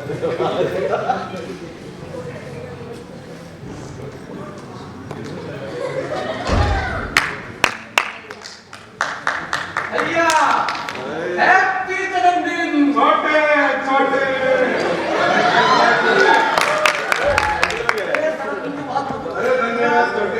भैया हैप्पी जन्मदिन छोटे छोटे। अरे धन्यवाद छोटे।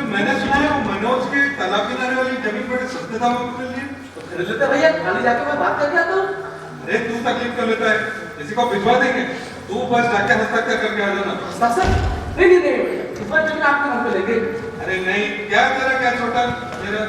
मैंने सुना है वो मनोज के तालाब किनारे वाली जमीन बड़े सस्ते दामों में मिल रही है। तो खरीद लेते भैया, खाली जाके मैं बात करके आता हूँ। अरे तू तकलीफ कर लेता है, किसी को भिजवा देंगे, तू बस जाके हस्ताक्षर करके आ जाना। हस्ताक्षर? नहीं भैया, इस बार जमीन आपके नाम पे लेंगे। अरे नहीं, क्या तेरा क्या छोटा मेरा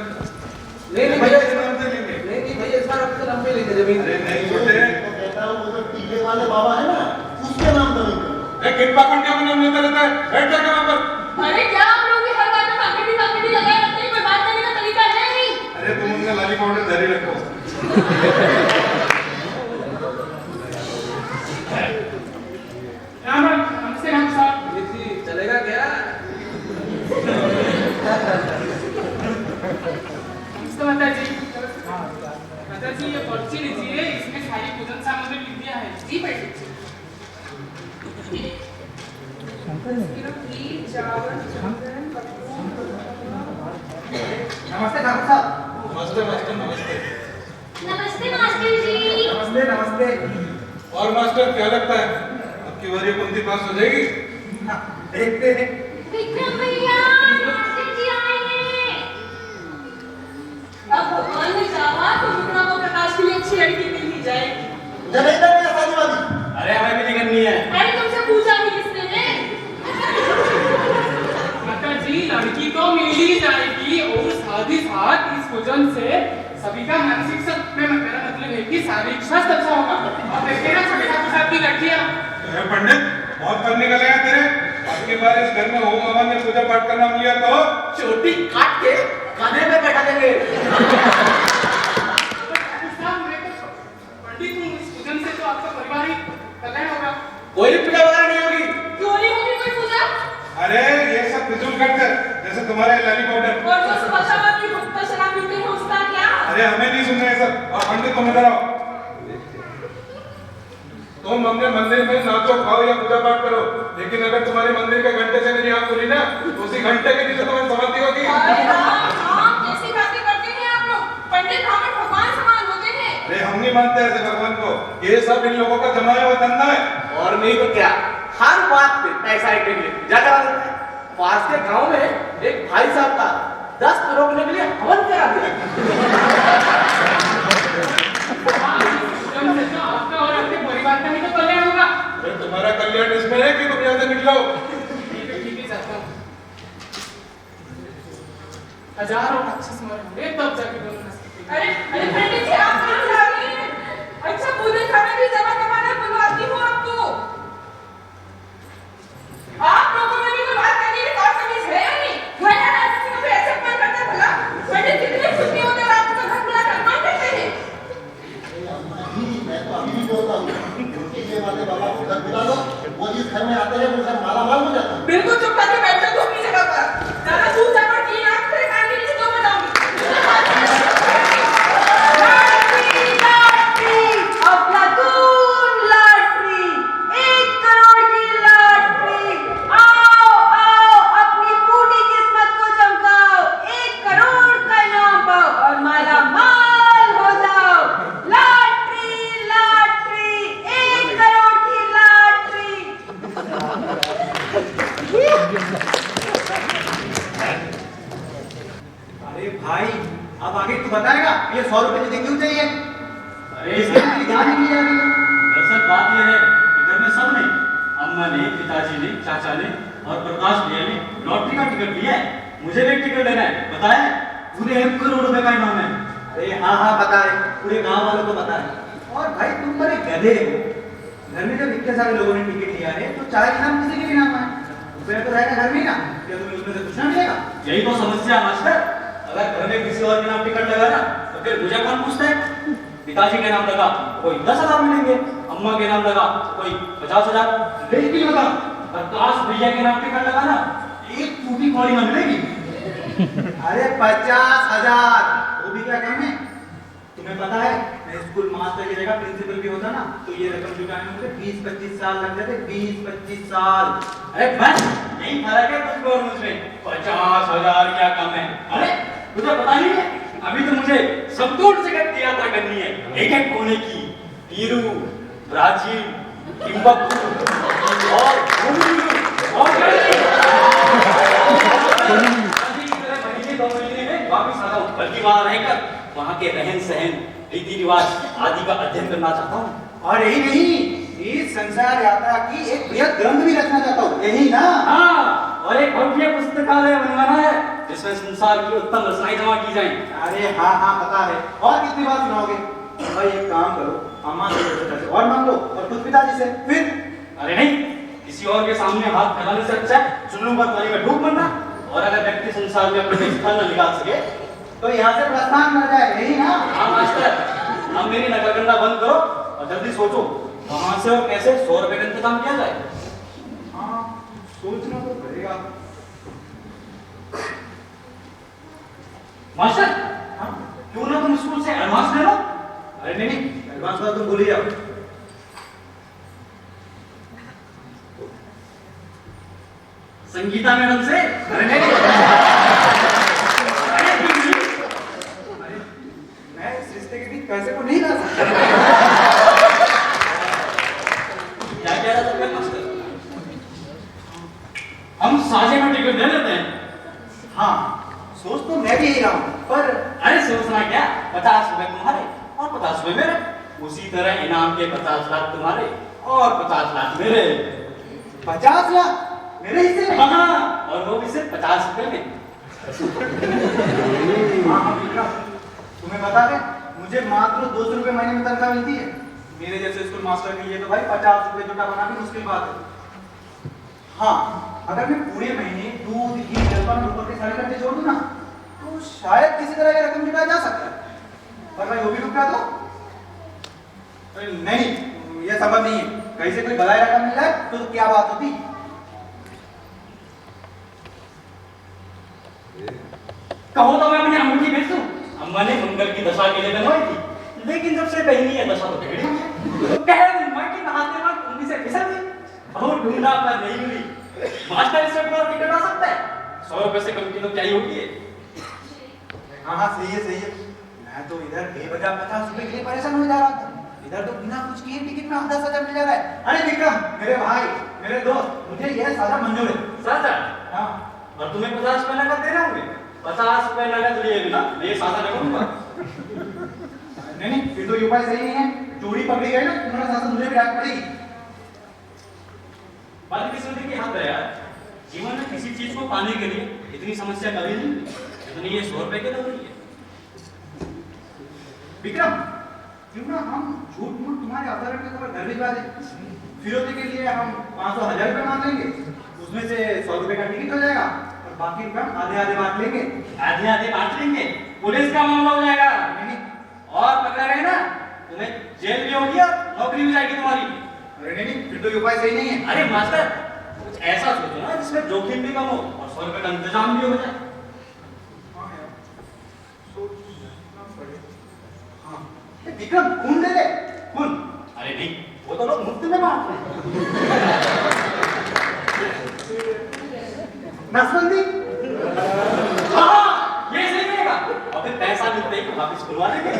नहीं भैया, इस नाम से लेंगे। नहीं भैया, इस बार आपके नाम पे लेंगे जमीन। अरे नहीं छोटे, कहता हूँ वो जो टीके वाले बाबा है ना, उसके नाम जमीन करो। कृपा करके अपना नाम लेता रहता है, बैठ जाके वहां पर। अरे क्या आप लोग भी हर बात में मार्केटिंग लगाए रखते हैं, कोई बात करने का तरीका है नहीं। अरे तुम उनका लाली पाउडर जारी रखो। हमसे हम साहब ये जी चलेगा क्या? नमस्ते माता जी, ये पर्ची लीजिए, इसमें सारी पूजन सामग्री लिख दिया है। जी बैठिए। नमस्ते ठाकुर साहब। नमस्ते मास्टर, नमस्ते। नमस्ते मास्टर जी। नमस्ते नमस्ते। और मास्टर क्या लगता है आपकी बारी पंक्ति पास हो जाएगी? देखते हैं। विक्रम भैया, मास्टर जी आए हैं। अब भगवान ने चाहा तो रुद्रा को प्रकाश के लिए अच्छी लड़की मिल ही जाएगी। जनेता में शादी वाली। अरे हमें भी नहीं करनी है। अरे तुमसे पूछा ही किसने है? माता जी, लड़की तो मिल ही जाएगी और साथ ही साथ इस पूजन से सभी का मानसिक सब में मेरा मतलब है कि शारीरिक स्वास्थ्य अच्छा होगा। और देखिए ना छोटे ठाकुर साहब की लड़कियां। अरे पंडित, बहुत फल निकल आया तेरे। आपके बार इस घर में होम हवन में पूजा पाठ का नाम लिया तो चोटी काट के कान्हे में बैठा देंगे। पंडित हूँ, इस पूजन से तो आपका परिवार ही कल्याण होगा। कोई पूजा वगैरह नहीं होगी। क्यों नहीं होगी कोई पूजा? अरे ये सब फिजूल करते जैसे तुम्हारे लाली पाउडर। और जो सुबह शाम आपकी भक्त पर शराब पीते हैं उसका क्या? अरे हमें नहीं सुनना है सब। और पंडित तुम इधर आओ। तुम अपने मंदिर में नाचो खाओ या पूजा पाठ करो, लेकिन अगर तुम्हारे मंदिर के घंटे से मेरी आंख खुली ना तो उसी घंटे के नीचे तुम्हें समाधि होगी। अरे राम, कैसी बातें करते हैं आप लोग? पंडित ब्राह्मण भगवान समान होते हैं। अरे हम नहीं मानते ऐसे भगवान को, ये सब इन लोगों का जमाया हुआ धंधा है। और नहीं तो क्या, हर बात पे पैसा इकट्ठे के लिए पूजा करा देता है। पास के गांव में एक भाई साहब का दस्त रोकने के लिए हवन करा दिया। पूजन से तो आपका और आपके परिवार का ही तो कल्याण होगा। अरे तुम्हारा कल्याण इसमें है कि तुम यहाँ से निकलो। ठीक है, जाता हूँ। हजारों राक्षस मरे होंगे तब जाके दोनों नस्ल। अरे अरे पंडित जी, आप कहाँ जा रहे हैं? अच्छा पूजन खाने की जगह कमाना बुलवाती हूँ आपको। आप लोगों में भी कोई बात करने की तौर तमीज है या नहीं? मैं ना राजनीति में ऐसे अपमान करता है भला? पंडित कितने खुश नहीं होते रात को घर बुला कर अपमान करते हैं। मैं तो अभी भी बोलता हूँ, टीके वाले बाबा को घर बुला लो, वो जिस घर में आते हैं वो घर मालामाल हो जाता है। बिल्कुल चुप करके बैठ जाओ तुम अपनी जगह पर। ज्यादा चूप चापड़ की आंख से कान के नीचे तो बताऊंगी। अफलातून लॉटरी, 1 करोड़ की लॉटरी। आओ आओ, अपनी फूटी किस्मत को चमकाओ, 1 करोड़ का इनाम पाओ और माला माल हो जाओ। लॉटरी लॉटरी, 1 करोड़ की लॉटरी। अरे भाई, अब आगे तू बताएगा ये 100 रुपए तुझे क्यों चाहिए? अरे इसके लिए जान नहीं जा रही है। दरअसल बात यह है कि घर में सबने, अम्मा ने, पिताजी ने, चाचा ने और प्रकाश भैया ने लॉटरी का टिकट लिया है। मुझे भी टिकट लेना है, बताया पूरे 1 करोड़ रुपए का इनाम है। अरे हाँ हाँ पता है, पूरे गांव वालों को पता है। और भाई तुम बड़े गधे हो। घर में जब इतने सारे लोगों ने टिकट लिया है तो 4 इनाम किसी के भी नाम है। रुपया तो रहेगा घर में ना, क्या तुम्हें उसमें से कुछ ना मिलेगा? यही तो समस्या मास्टर। अगर घर में किसी और के नाम टिकट लगा ना तो फिर मुझे कौन पूछता है? पिताजी के नाम लगा कोई 10,000 मिलेंगे, अम्मा के नाम लगा कोई 50,000, लेकिन लगा प्रकाश भैया के नाम टिकट लगा ना एक टूटी कौड़ी न मिलेगी। अरे 50,000 वो भी क्या कम है? तुम्हें पता है मैं स्कूल मास्टर की जगह प्रिंसिपल भी होता ना तो ये रकम जुटाने में मुझे 20-25 साल लग जाते, 20-25 साल। अरे बस यही फर्क है तुझको और मुझमें, 50,000 क्या कम है। अरे तुझे पता नहीं है, अभी तो मुझे संपूर्ण जगत की यात्रा करनी है, एक एक कोने की, पेरू, ब्राजील, टिम्बक्टू और वापिस आता हूँ, बल्कि वहाँ रहकर वहाँ के रहन सहन, रीति रिवाज आदि का अध्ययन करना चाहता हूँ। और यही नहीं, इस संसार यात्रा की एक बृहद ग्रंथ भी रचना चाहता हूँ, यही ना? हाँ, और एक भव्य पुस्तकालय बनवाना है जिसमें संसार की उत्तम रचनाएं जमा की जाएं। अरे हाँ हाँ पता है। और कितनी बार सुनाओगे? भाई एक काम करो, अम्मा से और मांग लो और खुद पिताजी से, फिर अरे नहीं, किसी और के सामने हाथ फैलाने से अच्छा है चुल्लू पर पानी में डूब मरना। और अगर व्यक्ति संसार में अपने स्थान न निकाल सके तो यहाँ से प्रस्थान कर जाए, यही ना? हाँ मास्टर, अब मेरी नकल करना बंद करो और जल्दी सोचो कहाँ से और कैसे 100 रुपए का इंतजाम किया जाए। हाँ सोचना तो पड़ेगा। मास्टर, हाँ क्यों ना तुम स्कूल से एडवांस ले लो। अरे नहीं नहीं, एडवांस का तुम भूल ही जाओ। संगीता मैडम से। अरे नहीं मैं इस रिश्ते के बीच पैसे को नहीं ला सकता। क्या कह रहा था मास्टर? हम साझे में टिकट दे लेते हैं। हाँ सोच तो मैं भी यही रहा हूँ, पर अरे सोचना क्या, 50 रुपए तुम्हारे और 50 रुपए मेरे, उसी तरह इनाम के 50 लाख तुम्हारे और 50 लाख मेरे। 50 लाख मेरे हिस्से में? हाँ, और वो भी सिर्फ 50 रुपए में। हाँ हाँ विक्रम, तुम्हें पता है मुझे मात्र 200 रुपए महीने में तनख्वाह मिलती है। मेरे जैसे स्कूल मास्टर के लिए तो भाई 50 रुपए जुटा बनाना मुश्किल बात है। हाँ अगर मैं पूरे महीने दूध घी जलपान ऊपर के सारे खर्चे जोड़ दूं ना तो शायद किसी तरह की रकम जुटाया जा सकता है, पर भाई वो भी रुपया तो नहीं, ये संभव नहीं है। कहीं से कोई बलाई रकम मिल जाए तो क्या बात होती। कहो तो मैं अपनी अंगूठी बेच दूं। अम्मा ने मंगल की दशा के लिए बनवाई थी, लेकिन जब से पहनी है दशा तो बिगड़ी है। कह रही मैं कि नहाते वक्त उंगली से फिसल गई, बहुत ढूंढा पर नहीं मिली। मास्टर इससे ऊपर टिकट आ सकता है, 100 रुपए से कम की तो क्या ही होगी है। हाँ हाँ सही है सही है। मैं तो इधर बेवजह 50 रुपए के लिए परेशान हो जा रहा था, इधर तो बिना कुछ किए टिकट में 10,000 मिल जा रहा है। अरे विक्रम मेरे भाई मेरे दोस्त, मुझे यह सारा मंजूर है। सादा? हाँ और तुम्हें 50 रुपए नकद दे रहे होंगे? 50 रुपए नकद लिए बिना मैं ये सादा नहीं करूंगा। नहीं फिर तो ये उपाय सही नहीं है। चोरी पकड़ी गई ना तुम्हारा शासन मुझे भी डांट पड़ेगी। बदकिस्मती की हद है यार, जीवन में किसी चीज को पाने के लिए इतनी समस्या कभी नहीं जितनी ये 100 रुपए के लिए हो रही है। विक्रम क्यों ना हम झूठ मूठ तुम्हारे अपहरण के खबर घर भिजवा दें। फिरौती के लिए हम 500-1000 रुपए मांग लेंगे, उसमें से 100 रुपए का टिकट हो जाएगा और बाकी रुपए हम आधे आधे बांट लेंगे। आधे आधे बांट लेंगे, पुलिस का मामला हो जाएगा नहीं और पकड़ा गए ना तुम्हें जेल भी होगी और नौकरी भी जाएगी तुम्हारी। अरे नहीं फिर तो ये उपाय सही नहीं है। अरे मास्टर कुछ ऐसा सोचो ना जिसमें जोखिम भी कम हो और 100 रुपए का इंतजाम भी हो जाए। हाँ यार सोचना पड़ेगा। हाँ विक्रम खून दे दे खून। अरे नहीं, वो तो लोग मुफ्त में बांट रहे हैं। नसबंदी हाँ, ये सही रहेगा और फिर पैसा मिलते ही वापिस खुलवा देंगे।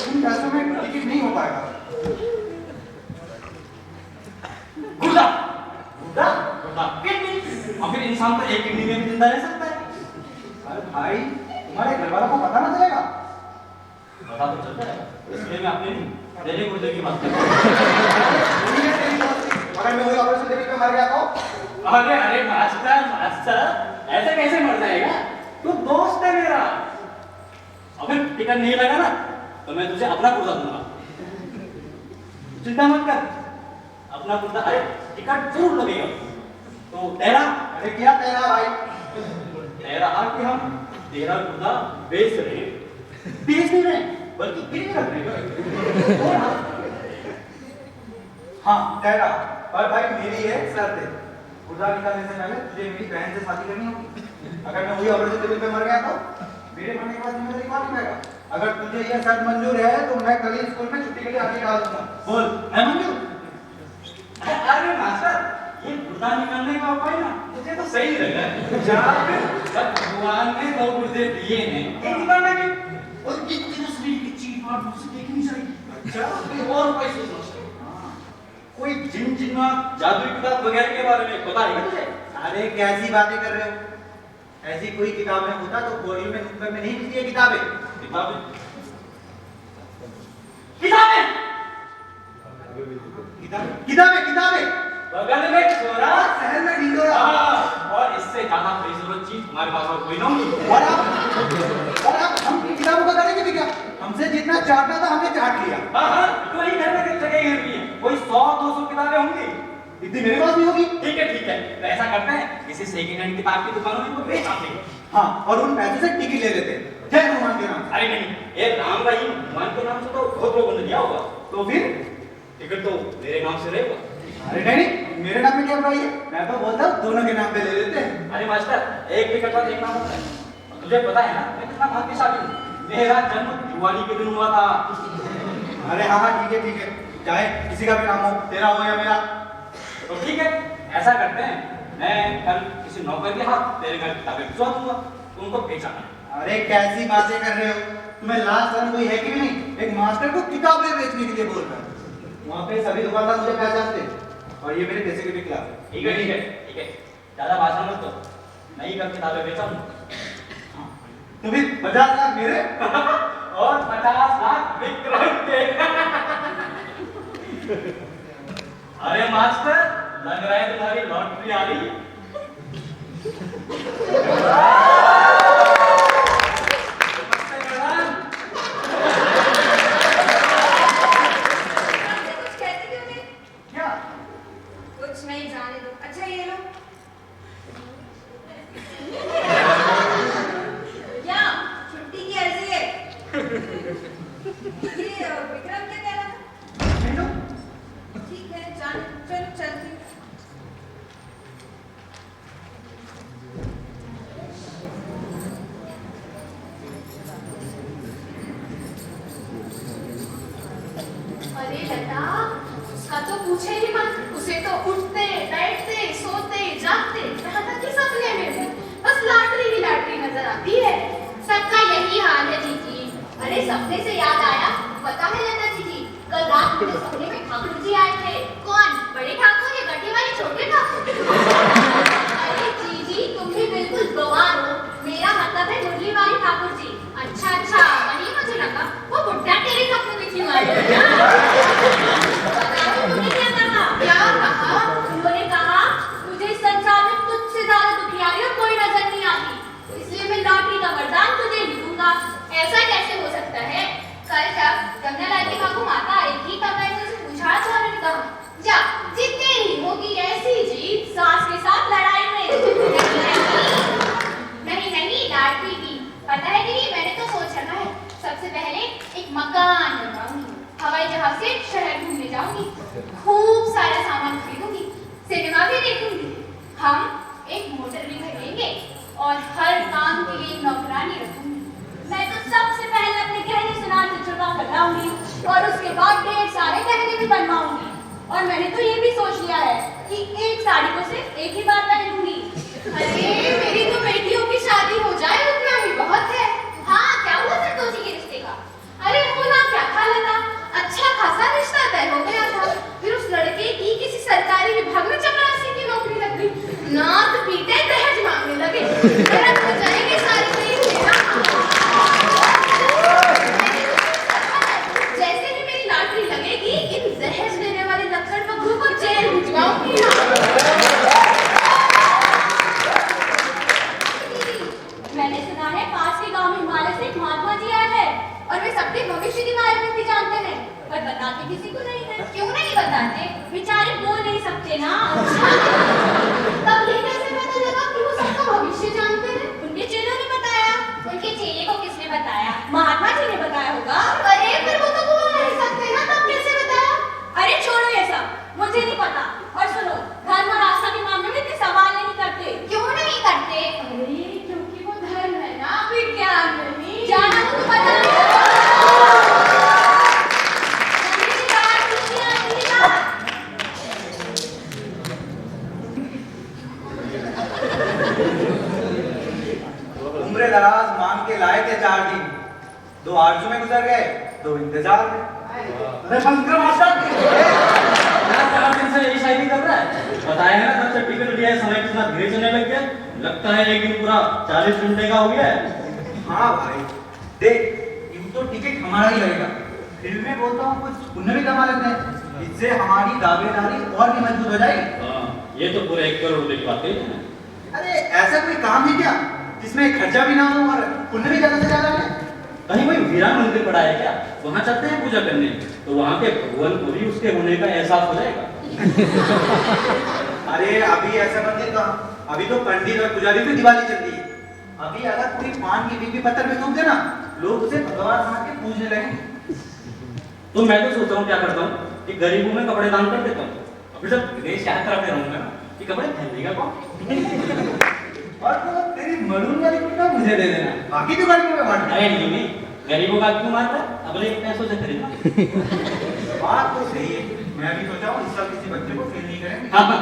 उन पैसों में टिकट नहीं हो पाएगा। गुर्दा गुर्दा? गुर्दा किडनी, और फिर इंसान तो एक किडनी में भी जिंदा रह सकता है। अरे भाई तुम्हारे घर वालों को पता ना चलेगा। पता तो चलता है, इसलिए मैं अपने नहीं तेरे गुर्दे की बात कर रहा अगर मैं वही ऑपरेशन देवी पे मर गया तो? हूँ। अरे मास्टर मास्टर ऐसे कैसे मर जाएगा, तू दोस्त है मेरा। अगर टिकट नहीं लगा ना तो मैं तुझे अपना गुर्दा दूंगा, चिंता मत कर। अपना गुर्दा, अरे टिकट जरूर लगेगा तो तेरा। अरे क्या तेरा भाई? तेरा कि हम तेरा गुर्दा बेच रहे हैं, बेच नहीं रहे बल्कि गिरवी रख रहे हैं। हाँ तेरा, पर भाई मेरी है शर्त है। गुर्दा निकालने से पहले तुझे मेरी बहन से शादी करनी होगी। अगर मैं वही औरत टेबल पे मर गया तो मेरे मरने के बाद जिम्मेदारी कौन निभाएगा? अगर तुझे यह शर्त मंजूर है तो मैं कल ही स्कूल में छुट्टी के लिए आगे डाल दूंगा। बोल, मैं मंजूर? अरे मास्टर, ये गुर्दा निकालने का उपाय ना मुझे तो सही लगा। भगवान ने 2 गुर्दे दिए हैं, एक निकालना के और इतने शरीर की चीज बात मुझसे देखनी चाहिए। अच्छा, कोई और उपाय सोचना चाहिए। कोई जिन जिन्ना जादुई किताब वगैरह के बारे में पता है क्या तुझे? अरे कैसी बातें कर रहे हो? ऐसी कोई किताबें होता तो बोरी में नुक्कड़ में नहीं मिलती है किताबें। किताबें किताबें किताबें किताबें किताबें बगल में छोरा, शहर में ढिंडोरा। और इससे ज्यादा बेजरूरत चीज हमारे पास और कोई ना होगी। और आप हम किताबों का करेंगे भी क्या? हमसे जितना चाहता था हमने चाट लिया। हाँ, तो ही घर में कितने जगह है? कोई 100-200 किताबें होंगी। इतनी मेरे पास भी होगी। ठीक है तो ऐसा करते हैं, किसी सेकंड हैंड किताब की दुकानों में बेच आते हैं। हाँ, और उन पैसों से टिकट ले लेते हैं जय हनुमान के नाम। अरे नहीं, ये राम भाई हनुमान के नाम से तो बहुत लोगों ने दिया होगा, तो फिर टिकट तो मेरे नाम से रहेगा। अरे नहीं, मेरे नाम पे क्या बुराई है? मैं तो बोलता हूँ दोनों के नाम पे ले लेते हैं। अरे मास्टर, एक टिकट का एक नाम होता है। और तुझे पता है ना मैं कितना भाग्यशाली हूँ, मेरा जन्म दिवाली के दिन हुआ था। अरे हाँ हाँ ठीक है, चाहे किसी का भी नाम हो, तेरा हो या मेरा। तो ठीक है, ऐसा करते हैं, मैं कल किसी नौकर के हाथ तेरे घर किताबें भिजवा दूंगा, तुमको बेचना। अरे कैसी बातें कर रहे हो? तुम्हें लाज शर्म कोई है कि नहीं? एक मास्टर को किताबें बेचने के लिए बोल रहा है। वहाँ पे सभी दुकानदार मुझे पहचानते हैं और ये मेरे पैसे के भी खिलाफ है। ठीक है ज्यादा भाषण मत दो, मैं ही कल किताबें बेचा हूँ। तो फिर 50 लाख मेरे और 50 लाख विक्रम के। अरे मास्टर, लग रहा है तुम्हारी लॉटरी आ रही है। कुछ कहते क्यों नहीं? क्या? कुछ नहीं, जाने दो। अच्छा ये लो। क्या छुट्टी की अर्जी है? ये विक्रम क्या कह रहा था? ठीक है, जाने चलो चलती। अरे लता, उसका तो पूछे ही मत। उसे तो उठते बैठते सोते जागते यहाँ तक कि सपने में भी बस लॉटरी ही लॉटरी नजर आती है। सबका यही हाल है जीजी। अरे सपने से याद आया, पता है लता जीजी, कल रात मुझे सपने में ठाकुर जी आए थे। कौन, बड़े ठाकुर या गड्ढे वाले छोटे ठाकुर? अरे जीजी तुम भी बिल्कुल गंवार हो। मेरा मतलब है मुरली वाली ठाकुर जी। अच्छा वही मुझे लगा वो बुढ़ा तेरे सपने में क्यों आए? उन्होंने क्या कहा? उन्होंने कहा मुझे इस संसार में तुझसे ज्यादा दुखियारी और कोई नजर नहीं आती, इसलिए मैं लॉटरी का वरदान तुझे ही दूंगा। ऐसा कैसे हो सकता है? कल जब जमुना लाल की बाबू माता आई थी तब मैंने उसे पूछा तो उन्होंने कहा जा जीतने ही होगी ऐसी जीत सास के साथ लड़ाई में। नहीं लॉटरी की पता है दीदी, मैंने तो सोच रखा है सबसे पहले एक मकान बनवाऊंगी, हवाई जहाज से शहर घूमने जाऊंगी, खूब सारा सामान खरीदूंगी, सिनेमा भी देखूंगी, हम एक मोटर भी खरीदेंगे और हर काम के लिए नौकरानी रखूंगी। मैं तो सबसे पहले अपने गहने सुनार से चुनाव करवाऊंगी और उसके बाद ढेर सारे गहने भी बनवाऊंगी। और मैंने तो ये भी सोच लिया है कि एक साड़ी को सिर्फ एक ही बार पहनूंगी। अरे मेरी तो बेटियों की शादी हो जाए उतना ही बहुत है। हाँ, क्या हुआ संतोषी के रिश्ते का? अरे होना क्या था लता, अच्छा खासा रिश्ता तय हो गया था, फिर उस लड़के की किसी सरकारी विभाग में चपरासी की नौकरी लग गई। नाक पीटे दहेज मांगने लगे, नरक हो जाएंगे सारे शरीर मेरा। जैसे ही मेरी लॉटरी लगेगी इन दहेज देने वाले लक्कड़ बगलू को जेल भिजवाऊंगी। मैंने सुना है पास के गांव में हिमालय से एक महात्मा जी आए हैं और वे सबके भविष्य के बारे में भी जानते हैं, पर बताते किसी को नहीं है। क्यों नहीं बताते? बेचारे बोल नहीं सकते ना। तब ये कैसे पता लगा कि वो सबका भविष्य जानते हैं? उनके चेलों ने बताया। उनके चेले को किसने बताया? महात्मा जी ने बताया होगा। अरे पर वो तो बोल नहीं सकते ना, तब कैसे बताया? अरे छोड़ो ये सब, मुझे नहीं पता। और सुनो, धर्म और आस्था के मामले में इतने दराज मांग के लाए थे 4 दिन, 2 आरजू में गुजर गए, 2 इंतजार में। अरे बंद करो मास्टर। क्या 4 दिन से यही शायरी कर रहा है? बताया है ना जब से टिकट लिया है समय के साथ धीरे चलने लग गया। लगता है एक दिन पूरा 40 घंटे का हो गया है। हाँ भाई, देख यूं तो टिकट हमारा ही रहेगा, फिर मैं बोलता हूँ कुछ पुण्य भी कमा लेते हैं, इससे हमारी दावेदारी और भी मजबूत हो जाएगी। हाँ, ये तो पूरे 1 करोड़ रुपए की बात है। अरे ऐसा कोई काम है क्या जिसमें खर्चा भी ना हो और पुण्य भी ज्यादा से ज्यादा मिले? कहीं वही वीरान मंदिर पड़ा है क्या? वहाँ चलते हैं पूजा करने, तो वहाँ के भगवान को भी उसके होने का एहसास हो जाएगा। अरे अभी ऐसा मंदिर कहाँ, अभी तो पंडित और पुजारी की दिवाली चल रही है। अभी अगर पूरी पान की बीबी पत्थर में थूक देना, लोग उसे भगवान समझ के पूजने लगेंगे। तो मैं तो सोचता हूँ क्या करता हूँ कि गरीबों में कपड़े दान कर देता हूँ। अभी जब विदेश यात्रा पे रहूंगा ना, कि कपड़े पहनेगा कौन? और वो तेरी मरून वाली कुर्ता मुझे दे देना, बाकी तो गरीबों में बांट अरे नहीं, गरीबों का क्यों मारता है? अपने पैसों से खरीदना। बात तो सही है, मैं भी सोचा हूँ इस साल किसी बच्चे को फेल नहीं करेंगे। हाँ हाँ,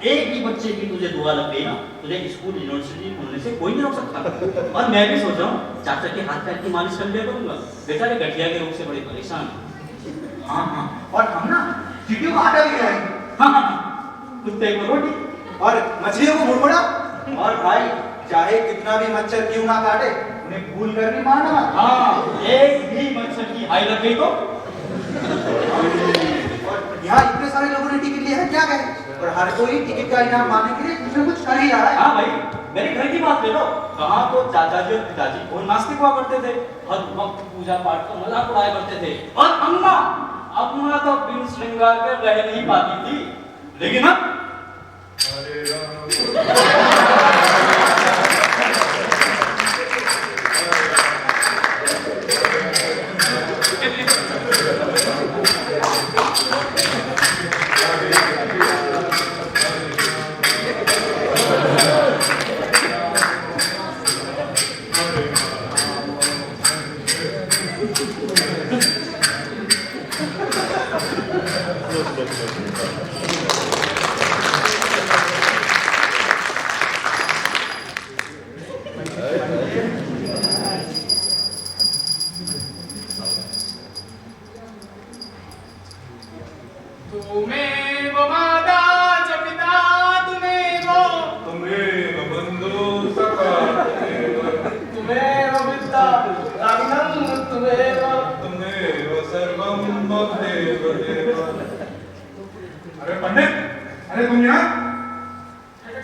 एक भी बच्चे की तुझे दुआ लग गई ना, तुझे स्कूल यूनिवर्सिटी खोलने से कोई नहीं रोक सकता। और मैं भी सोच रहा हूँ चाचा के हाथ पैर की मालिश कर लिया करूंगा, बेचारे गठिया के रोग से बड़े परेशान। हाँ हाँ, और हम ना चींटियों को आटा भी खिलाएंगे। हाँ हाँ, कुत्ते को रोटी और मछलियों को मुड़मुड़ा। और भाई चाहे कितना भी मच्छर क्यों ना काटे, उन्हें भूल कर नहीं मारना मत। हाँ, एक भी मच्छर की हाई लग गई तो। और यहाँ इतने सारे लोगों ने टिकट लिया है, क्या करें? और हर कोई टिकट का इनाम पाने के लिए कुछ न कुछ कर ही रहा है। हाँ भाई, मेरे घर की बात ले लो, कहाँ तो चाचा जी और पिताजी और नास्तिक हुआ करते थे, हर वक्त पूजा पाठ का मजाक उड़ाया करते थे। और अम्मा तो बिन श्रृंगार के रह नहीं पाती थी, लेकिन अब हरे राम तुम्हें वो माता च पिता तुम्हें वो तुम्हें बंधु सखा तुम्हें वो विद्या आनंद तुम्हें वो तुम्हें सर्वम देव देव। अरे पंडित, अरे तुम यहाँ?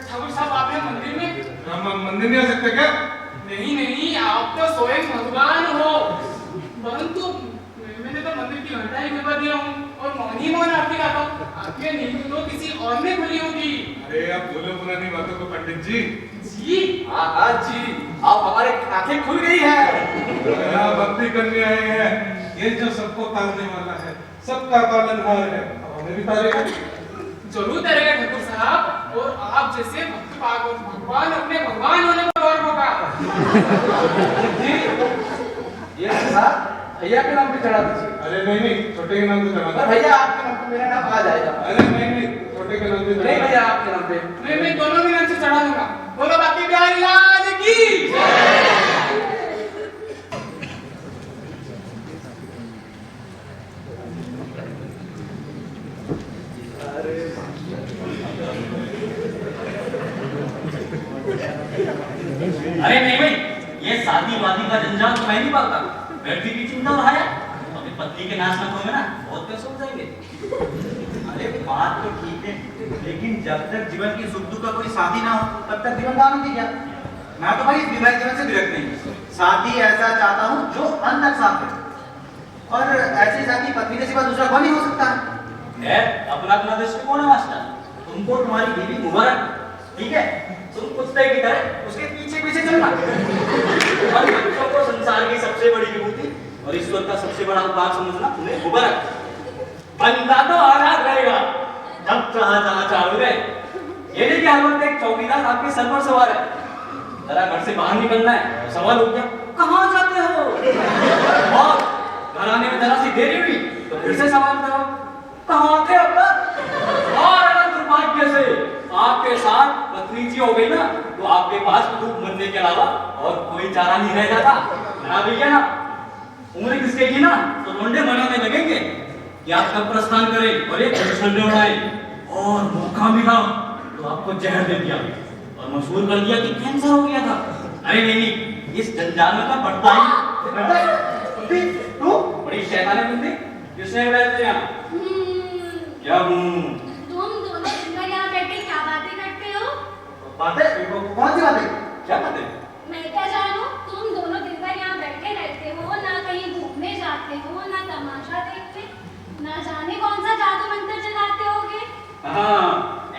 ठाकुर साहब आप हैं मंदिर में? हम मंदिर नहीं आ सकते क्या? नहीं, आप तो स्वयं भगवान हो, परंतु मैंने तो मंदिर की घंटा ही दबा दिया हूँ और मौन आरती गाता हूँ। आपकी नींद तो किसी और ने खुली होगी। अरे आप बोलो पुरानी बातों को पंडित जी। जी हाँ जी, आप हमारे आंखें खुल गई है। यहाँ भक्ति करने आए हैं, ये जो सबको तारने वाला है, सबका पालनहार है, अब हमें भी तारेगा। जरूर तरेगा ठाकुर साहब, और आप जैसे भक्त पाक और भगवान अपने भगवान होने पर गौरव होगा। ये साहब भैया के नाम पे चढ़ा दीजिए। अरे नहीं, छोटे के नाम से चढ़ा और भैया आपके नाम पे मेरा नाम आ जाएगा। अरे नहीं, छोटे के नाम से नहीं भैया आपके नाम पे। मैं दोनों के नाम से चढ़ा दूंगा। बोलो बाकी बिहारी लाल की। अरे नहीं भाई, ये शादी वादी का जंजाल तो मैं नहीं पाता। व्यक्ति की चिंता उठाया, अपनी पत्नी के नाच में ना बहुत पैसे हो जाएंगे। अरे बात तो ठीक है, लेकिन जब तक जीवन की सुख दुख का कोई साथी ना हो, तब तक जीवन का आनंद ही क्या? मैं तो भाई इस विवाहित जीवन से विरक्त नहीं, साथी ऐसा चाहता हूँ जो अंत तक साथ है। और ऐसी साथी पत्नी के सिवा दूसरा कौन ही हो सकता है? अपना अपना दृष्टिकोण है मास्टर। तुमको तुम्हारी बीवी मुबारक, ठीक है? तुम कुत्ते की तरह उसके पीछे पीछे चलना। और बच्चों को संसार की सबसे बड़ी विभूति और ईश्वर का सबसे बड़ा उपहार समझना तुम्हें मुबारक। बंदा तो आजाद रहेगा, जब चाहा जहाँ चाहोगे। ये नहीं कि हर वक्त एक चौकीदार आपके सर पर सवार है। जरा घर से बाहर निकलना है, सवाल उठ गया, कहाँ जाते हो? और घर आने में जरा सी देरी हुई तो फिर से सवाल करो, कहाँ थे अब तक? और अगर दुर्भाग्य से आपके साथ बदतमीजी हो गई ना, तो आपके पास धूप मरने के अलावा और कोई चारा नहीं रह जाता। ना भैया ना, उम्र किसके की ना तो लोंडे मनाने लगेंगे कि आप कब प्रस्थान करें और एक झंडे उड़ाए, और मौका मिला तो आपको जहर दे दिया और मशहूर कर दिया कि कैंसर हो गया था। अरे नहीं, इस जंजाल में तो बढ़ता ही तू बड़ी शैतान है बंदी। किसने बुलाया तुझे यहाँ? क्या तुम दोनों दिन भर यहाँ बैठे क्या बातें करते हो? बातें कौन सी बातें? क्या बातें? मैं क्या जानूं? तुम दोनों दिन भर यहाँ बैठे रहते हो, ना कहीं घूमने जाते हो, ना तमाशा देखते, ना जाने कौन सा जादू मंत्र जगाते होगे। हाँ,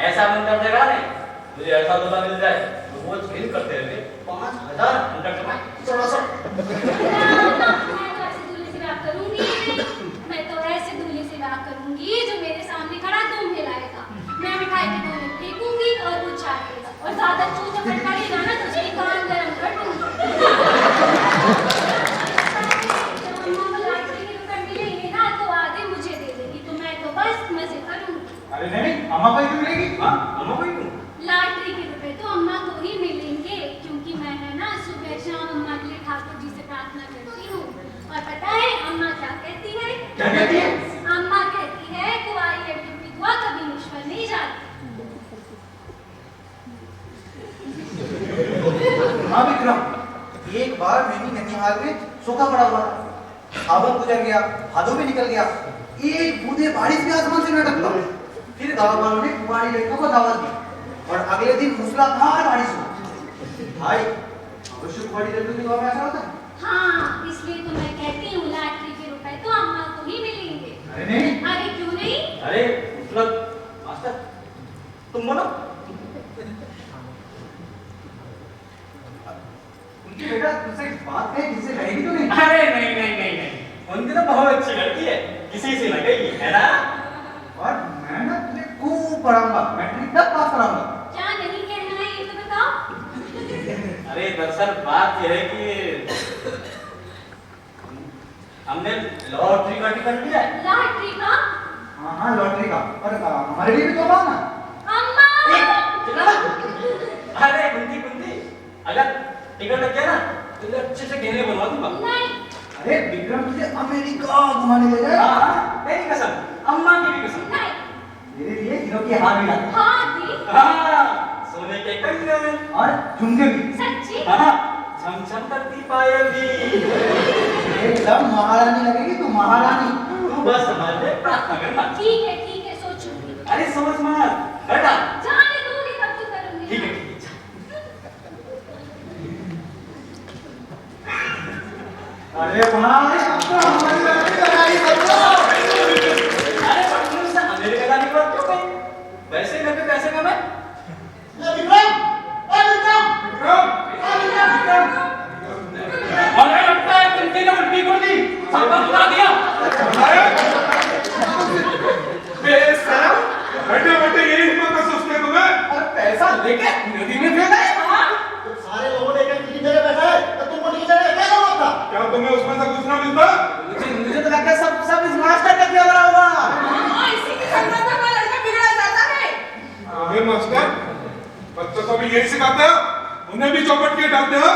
ऐसा मंत्र जगा ले मुझे ऐसा दूल्हा मिल जाए तो वो खेल करते रहते 5000 घंटा कमाए। मैं तो ऐसे दूल्हे से ब्याह करूंगी नहीं। मैं तो ऐसे दूल्हे से ब्याह करूंगी जो मेरे सामने खड़ा दुम हिलाएगा। मैं मिठाई के गोले फेंकूंगी और वो चाटेगा, और ज्यादा चूचा फटकारेगा ना तो उसके कान गरम कर दूंगी। जब अम्मा लाटरी के रुपए मिलेंगे ना तो आधे मुझे दे देगी, तो मैं तो बस मजे करूंगी। अरे नहीं, अम्मा को ही क्यों मिलेगी? हाँ, अम्मा को ही क्यों? लाटरी के रुपए तो अम्मा को ही मिलेंगे, क्योंकि मैं है ना सुबह शाम अम्मा के लिए ठाकुर जी से प्रार्थना करती हूँ। और पता है अम्मा क्या कहती है? क्या कहती है? अम्मा कहती है कुंवारी लड़कियों की दुआ कभी निष्फल नहीं जाती। हाँ विक्रम, एक बार मैंने ननिहाल में सूखा पड़ा हुआ था, सावन गुजर गया, भादों में निकल गया, एक बूंदे बारिश भी आसमान से न टपका। फिर गांव वालों ने कुंवारी लड़कियों को दावत दी और अगले दिन मूसलाधार बारिश हुई। भाई अवश्य कुंवारी लड़कियों की दुआ में ऐसा होता है? हाँ, इसलिए तो मैं कहती हूँ लाटरी के रुपए तो अम्मा को ही मिलेंगे। अरे नहीं, अरे क्यों नहीं? अरे मतलब मास्टर तुम बोलो। उनकी बेटा तुझसे बात है जिससे लड़ेगी तो नहीं? अरे नहीं, उनकी तो बहुत अच्छी लड़की है, किसी से न गई है ना। और मैं ना तुझे खूब पढ़ाऊंगा, मैट्रिक तक पास कराऊंगा। क्या नहीं कहना है ये तो बताओ। अरे दरअसल बात यह है कि हमने लॉटरी का टिकट लिया है। लाटरी का? हाँ लॉटरी का, पर हमारे लिए भी तो बात ना। अम्मा! अरे कुंती, अगर टिकट लग गया ना तो अच्छे से गहने बनवा दूंगा। नहीं। अरे विक्रम तुझे अमेरिका घुमाने ले जाएगा। हाँ, तेरी कसम, अम्मा की भी कसम। नहीं। मेरे लिए दिनों की हार मिला हाँ दी। हाँ, सोने के कंगन और झुमके भी। सच्ची? हाँ, छम करती पायल भी। एकदम महारानी लगेगी तू, महारानी। तू बस हमारे लिए प्रार्थना करना। ठीक है सोचूंगी। अरे समझ मत बेटा। जाने दूंगी तब तो करूंगी। ठीक है। अरे भाई अब तो हमारी लड़ाई समझो। अरे तुम से अमेरिका जाने के बाद क्यों गई? वैसे घर पे पैसे कम है। अरे लगता है तुमने ने उल्टी कर दी, सबका बुला दिया। बेशरम, बैठे यही हिम्मत है सोचते तुम्हें? और पैसा लेके नदी में फेंका है। सारे लोगों ने एक ही जगह बैठा है तो तुमको नहीं जाने क्या जरूरत था? क्या तुम्हें उसमें से कुछ ना मिलता? मुझे तो लगता है सब इस मास्टर का किया बड़ा होगा। हाँ, इसी की खिदमत में हमारा लड़का बिगड़ा जाता है। अरे मास्टर, बच्चों को भी यही सिखाते हो? उन्हें भी चौपट के डालते हो?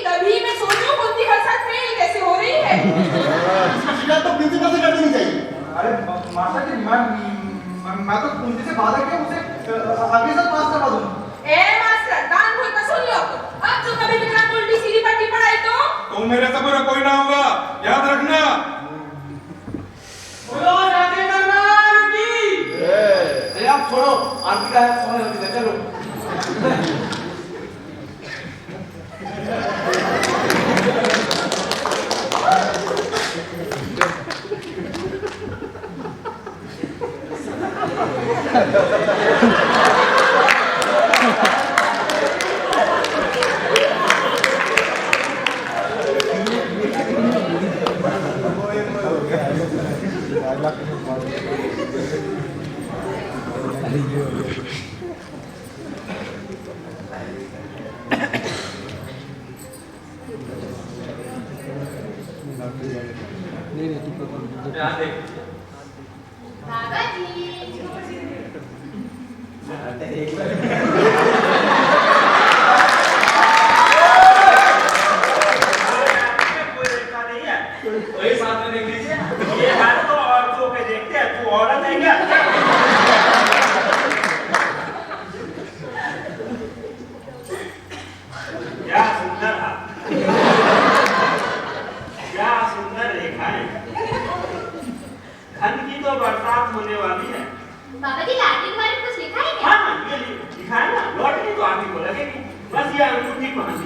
तभी मैं सोचूं कुंती हर साथ फेल कैसे हो रही है। इसकी शिकायत तो प्रिंसिपल से कर देनी चाहिए। अरे मास्टर जी मैं तो कुंती से वादा किया उसे अगले साल पास करवा दूंगा। ए मास्टर, कान खोल कर सुन लो। अब जो कभी विक्रांत उल्टी सीधी पट्टी पढ़ाई तो मेरे से बुरा कोई ना होगा, याद रखना। बोलो राधे दरबार की। चलिए आप छोड़ो, आरती का है, समय होती है, चलो। दादाजी।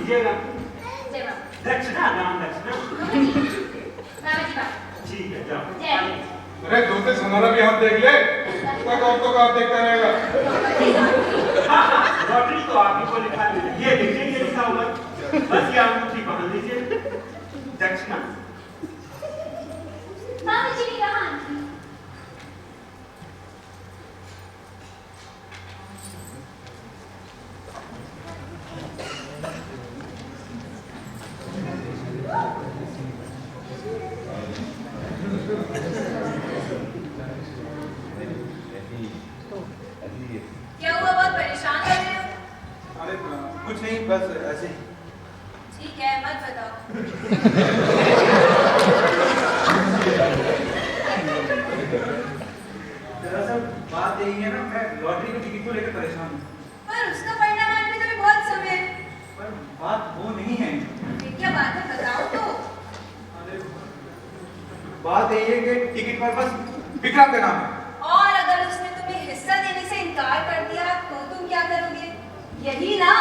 दीजिएगा। जय बाबा। दक्षिणा नाम दक्षिणा। बाबा जी बाबा। ठीक है जाओ। जय। अरे दोस्त हमारा भी हाथ देख ले, उसका कौन तो हाथ देखता रहेगा। लॉटरी तो आप ही को लिखा दीजिए। ये देखिए ये लिखा हुआ है। बस ये अंगूठी पहन लीजिए। दक्षिणा। बाबा जी ने कहा क्या हुआ, बहुत परेशान लग रहे हो? अरे कुछ नहीं, बस ऐसे ही। ठीक है, मत बताओ। दरअसल बात यही है ना, मैं लॉटरी की टिकट को लेकर परेशान हूँ। पर उसका परिणाम आने में तो भी बहुत समय है। पर बात वो नहीं है। ये क्या बात है, बताओ तो। अरे बात यही है कि टिकट पर बस विक्रम का नाम है। और अगर उसने तुम्हें हिस्सा देने से इनकार कर दिया तो तुम क्या करोगे? यही ना?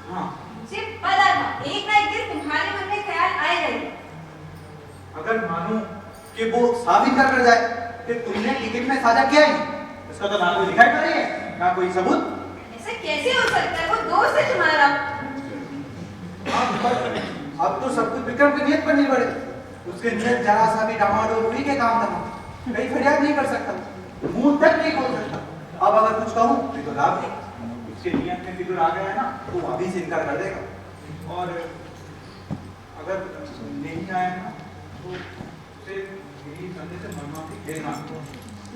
हाँ। मुझे पता था एक ना एक दिन तुम्हारे मन में ख्याल आएगा ही। अगर मानो कि वो साबित कर जाए कि तुमने टिकट में साझा किया ही, इसका तो ना कोई दिखाई पड़ रही है, ना कोई सबूत। ऐसा कैसे हो सकता है? वो दोस्त है तुम्हारा। हाँ, पर अब तो सब कुछ विक्रम की नीयत पर निर्भर है। उसके नियत जरा सा भी डामाडोल हुई के काम तमाम, कहीं फरियाद नहीं कर सकता, मुंह तक नहीं खोल सकता। अब अगर कुछ कहूँ तो लाभ नहीं। उसके नियत में फिक्र आ गया है ना, तो वो अभी से इनकार कर देगा। और अगर नहीं आया ना तो उसे यही संदेश से मनमाफी देना।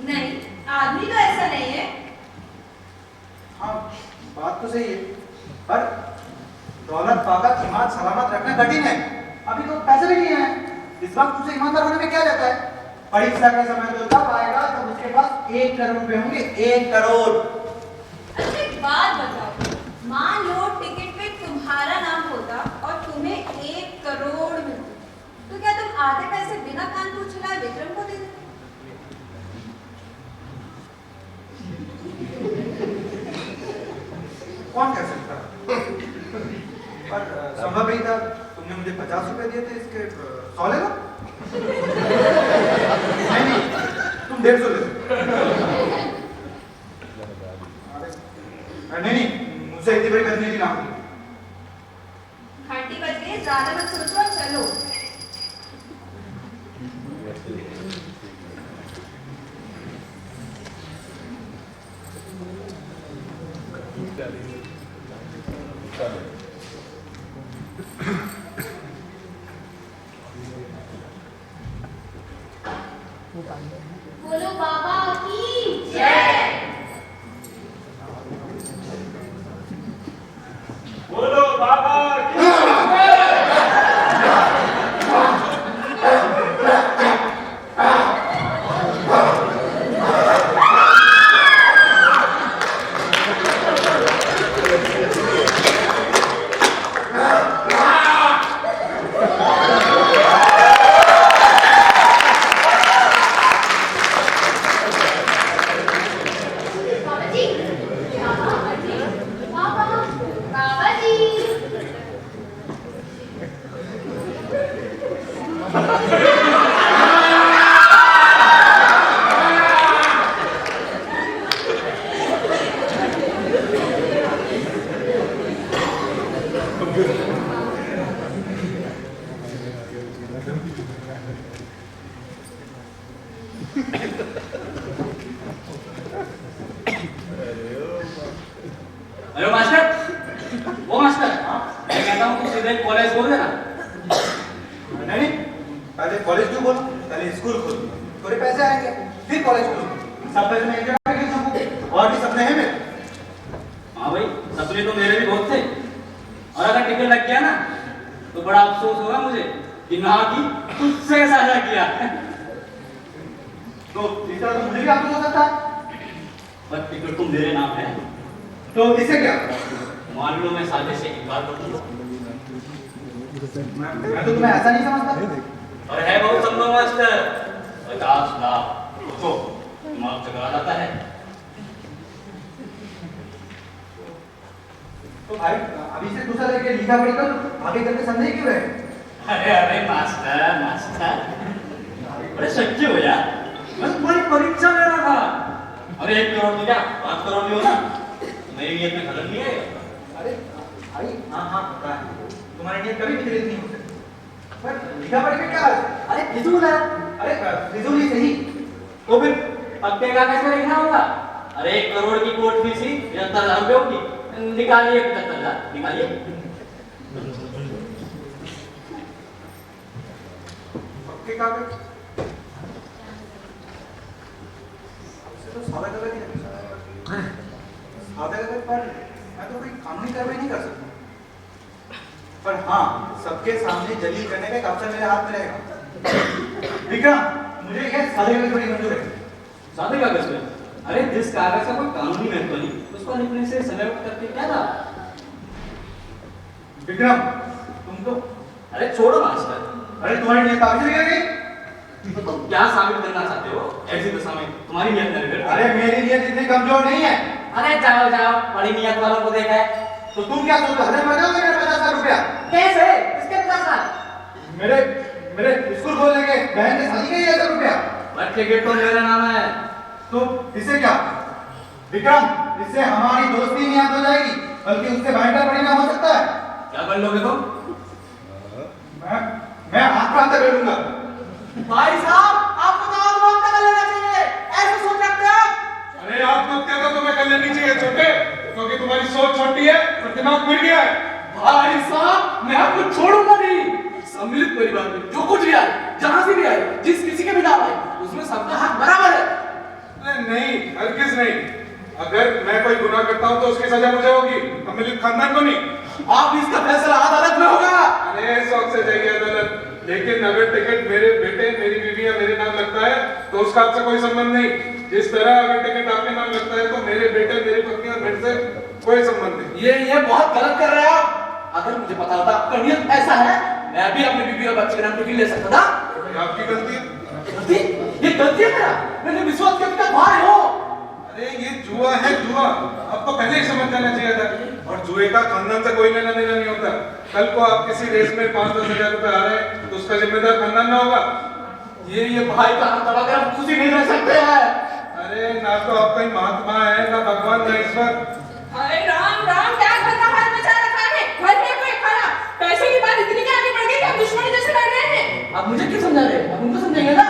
नहीं, आदमी तो ऐसा नहीं है। हाँ, बात तो सही है, पर दौलत पाकर ईमान सलामत रखना कठिन है। अभी तो पैसे भी नहीं है। इस वक्त उसे ईमानदार होने में क्या जाता है? परीक्षा का समय तो तब आएगा जब उसके पास 1 करोड़ रुपए होंगे। 1 करोड़। अच्छा एक बात बताओ, मान लो टिकट पे तुम्हारा नाम होता और तुम्हें 1 करोड़ मिलते, तो क्या तुम आधे पैसे बिना कान पूछे लाए विक्रम को दे देते? कौन कह सकता? पर संभव नहीं था। तुमने मुझे 50 रुपए दिए थे, इसके 100 ले लो। नहीं, तुम 150 ले लो। नहीं, मुझसे इतनी बड़ी गलती नहीं ना होगी। घंटी बज गई, ज्यादा मत सोचो और चलो। बोलो बाबा की जय। बोलो बाबा की हेलो मास्टर, वो मास्टर, मैं कहता हूँ तुम सीधे कॉलेज बोल देना। नहीं, पहले कॉलेज क्यों बोलो? पहले स्कूल खोलो, थोड़े पैसे आएंगे, फिर कॉलेज खोलो। सब पैसे मैं एक जगह पे क्यों छूपूं? और भी सपने हैं मेरे। हाँ भाई, सपने तो मेरे भी बहुत थे। और अगर टिकट लग गया ना तो बड़ा अफसोस होगा मुझे कि ना कि तुझसे साझा किया। तो इस तरह तो मुझे भी आपको हो सकता है। पर टिकट तो मेरे नाम है। तो इससे क्या? मान लो मैं साझे से इनकार कर दूं। मैं तो तुम्हें ऐसा नहीं समझता। और है बहुत संभव मास्टर, 50 लाख तो दिमाग चकरा जाता है। तो भाई अभी से दूसरा लेके लिखा पढ़ी कर आगे चल के संदेह क्यों है? अरे मास्टर मास्टर, अरे सच्चे हो यार, मैं तुम्हारी परीक्षा ले रहा था। अरे 1 करोड़ तो क्या 5 करोड़ भी हो ना, मेरी नीयत में खलल नहीं है। अरे भाई हाँ पता है तुम्हारी नीयत कभी भी गलत नहीं हो सकती, पर लिखा पढ़ी में क्या है? अरे फिजूल है। अरे फिजूल ही सही, तो फिर पक्के का कैसे लिखना होगा? अरे 1 करोड़ की कोर्ट फीस ही 75,000 रुपये होगी, निकालिए 75,000 निकालिए। पक्के कागज तो सादा कागज ही है। सादा कागज पर मैं तो कोई कानूनी कार्रवाई नहीं कर सकता, पर हाँ सबके सामने जलील करने का एक अवसर मेरे हाथ में रहेगा। विक्रम, मुझे ये सादे कागज बड़ी मंजूर है। सादे कागज में? अरे जिस कागज का कोई कानूनी महत्व नहीं, उसको लिखने से समय करके क्या था? विक्रम तुम तो, अरे छोड़ो मास्टर, अरे तुम्हारी नीयत कागज निकल गई। तो तुम क्या साबित करना चाहते हो? ऐसी दशा में तुम्हारी नीयत नहीं बिगड़। अरे मेरी नीयत इतनी कमजोर नहीं है। अरे जाओ जाओ, बड़ी नीयत वालों को देखा है। तो तुम क्या सोचते हो? हमें बचाओगे मेरे 50,000 रुपया? कैसे? किसके 50,000? मेरे स्कूल खोलने के बहन की शादी के लिए 1,000 रुपया। बच्चे के तो मेरा नाम है। तो इससे क्या विक्रम, इससे हमारी दोस्ती नहीं याद हो जाएगी, बल्कि उससे भयंकर परिणाम हो सकता है। क्या कर लोगे तुम? मैं हाथ कांधे बैठूंगा। भाई साहब, आपको तो आत्महत्या कर लेना चाहिए, ऐसे सोच रखते हो? अरे आत्महत्या तो तुम्हें कर लेनी चाहिए छोटे, क्योंकि तुम्हारी सोच छोटी है और दिमाग बढ़ गया है। भाई साहब, मैं आपको छोड़ूंगा नहीं। सम्मिलित परिवार में जो कुछ भी आए, जहां से भी आए, जिस किसी के भी नाम आए, उसमें सबका हक बराबर है। अरे नहीं, हरगिज नहीं। अगर मैं कोई गुनाह करता हूँ तो उसकी सजा मुझे होगी, सम्मिलित खानदान को नहीं। आप इसका फैसला अदालत में होगा। अरे शौक से जाइए अदालत, लेकिन अगर टिकट मेरे बेटे, मेरी बीवी या मेरे नाम लगता है तो उसका आपसे कोई संबंध नहीं। जिस तरह अगर टिकट आपके नाम लगता है तो मेरे बेटे, मेरी पत्नी और मेरे से कोई संबंध नहीं। ये बहुत गलत कर रहे हैं आप। अगर मुझे पता होता आपका नियत ऐसा है, मैं भी अपनी बीवी और बच्चे के नाम टिकट ले सकता था। ये आपकी गलती है। गलती? ये गलती है मेरा? मैंने विश्वास किया कि भाई हो। अरे ये जुआ है, जुआ। अब तो पहले ही समझ जाना चाहिए था। और जुए का खानदान से कोई लेना देना नहीं होता। कल को आप किसी रेस में 5-10 हजार रुपए आ रहे हैं तो उसका जिम्मेदार खानदान ना होगा। ये भाई का हाथ दबाकर आप खुशी नहीं रह सकते हैं। अरे ना तो आप कोई महात्मा है, ना भगवान, ना ईश्वर। अरे राम राम, क्या घर का हाल मचा रखा है? घर में कोई खाना, पैसे की बात इतनी क्या आगे बढ़ गई कि हम दुश्मनी जैसे लड़ रहे हैं। आप मुझे क्यों समझा रहे हैं? आप उनको समझेंगे ना।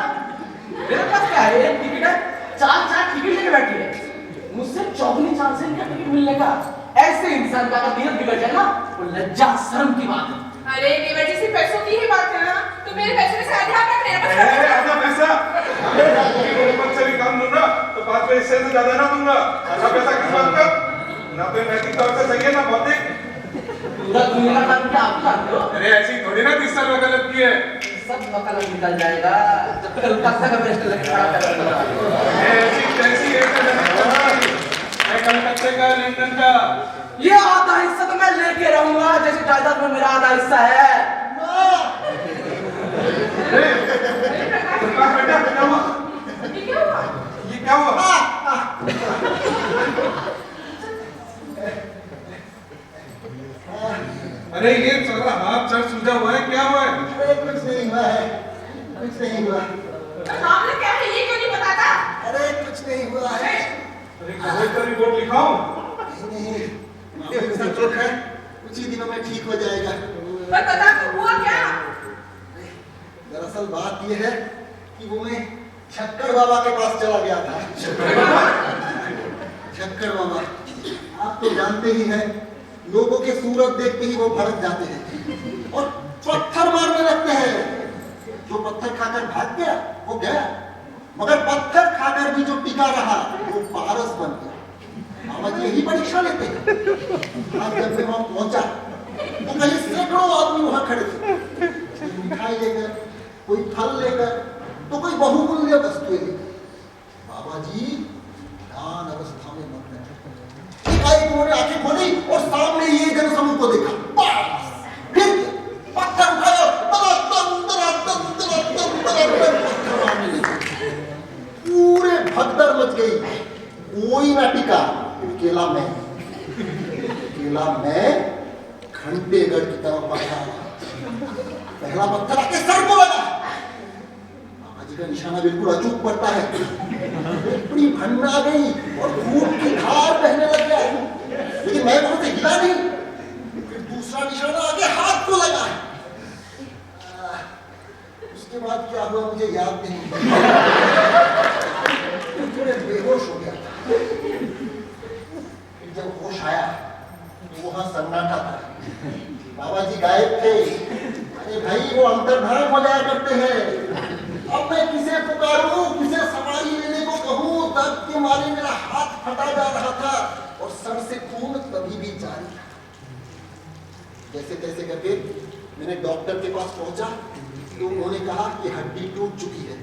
मेरे पास क्या है? एक टिकट है, 4 टिकट लेके बैठी है। मुझसे चौगनी चांस है इनका टिकट मिलने का। ऐसे इंसान का अगर नियत बिगड़ जाए ना, वो लज्जा शर्म की बात है। अरे केवल जी सिर्फ पैसों की ही बात है ना, तो मेरे पैसे में से आधा आप रख लेना। आधा पैसा ऊपर से भी काम दूंगा तो 5 पैसे से ज्यादा ना दूंगा। आधा पैसा किस बात का? ना तो नैतिक तौर से सही है, ना भौतिक। पूरा दुनिया का काम क्या आप जानते हो? अरे ऐसी थोड़ी ना 30 साल वकालत की है। सब वकालत निकल जाएगा जब कलकत्ता का प्रेस लगे खड़ा कर। ऐसी कैसी है कलकत्ते का, लंदन का। ये आधा हिस्सा तो मैं लेके रहूंगा, जैसे जायदाद में मेरा आधा हिस्सा है। बेटा क्या हुआ? ये क्या हुआ? ये क्या हुआ? अरे ये सारा हाथ सर सूजा हुआ है, क्या हुआ है? अरे कुछ नहीं हुआ है, कुछ नहीं हुआ। मामला क्या है ये क्यों नहीं बताता? अरे कुछ नहीं हुआ है। अरे कागज पर रिपोर्ट लिखाऊं? नहीं, मामूली सा चोट है, कुछ ही दिनों में ठीक हो जाएगा। पर बता तो हुआ क्या? दरअसल बात यह है कि वो मैं शक्कर बाबा के पास चला गया था। शक्कर बाबा, आप तो जानते ही हैं, लोगों के सूरत देखते ही वो भड़क जाते हैं और पत्थर मारने लगते हैं। जो पत्थर खाकर भाग गया वो गया, मगर पत्थर खाकर भी जो टिका रहा वो पारस बन गया। बाबा जी यही परीक्षा लेते हैं। आज जब मैं वहां पहुंचा तो कहीं सैकड़ों आदमी वहां खड़े थे, कोई मिठाई लेकर, कोई फल लेकर, तो कोई बहुमूल्य वस्तुएं लेकर। बाबा जी ध्यान अवस्था में मग्न थे। एकाएक उन्होंने आंखें खोली और सामने ये जनसमूह को देखा। बस फिर पत्थर उठाया, पत्थर मारने लगे। पूरे भगदड़ मच गई, कोई ना टिका, अकेला मैं। अकेला मैं घंटेगढ़ की तरफ बढ़ा। पहला पत्थर आके सर को लगा। बाबा जी का निशाना बिल्कुल अचूक पड़ता है। इतनी भंड आ गई और खून की धार बहने लग गया, लेकिन मैं वहां से हिला नहीं। फिर दूसरा निशाना आगे हाथ को लगा। उसके बाद क्या हुआ मुझे याद नहीं। थोड़े बेहोश हो गया। फिर जब होश आया तो वहां सन्नाटा था। बाबा जी गायब थे। अरे भाई, वो अंतर्धान हो जाया करते हैं। अब मैं किसे पुकारूं, किसे सवारी लेने को कहूं? दर्द के मारे मेरा हाथ फटा जा रहा था और सर से खून तभी भी जारी था। जैसे तैसे करके मैंने डॉक्टर के पास पहुंचा तो उन्होंने कहा कि हड्डी टूट चुकी है।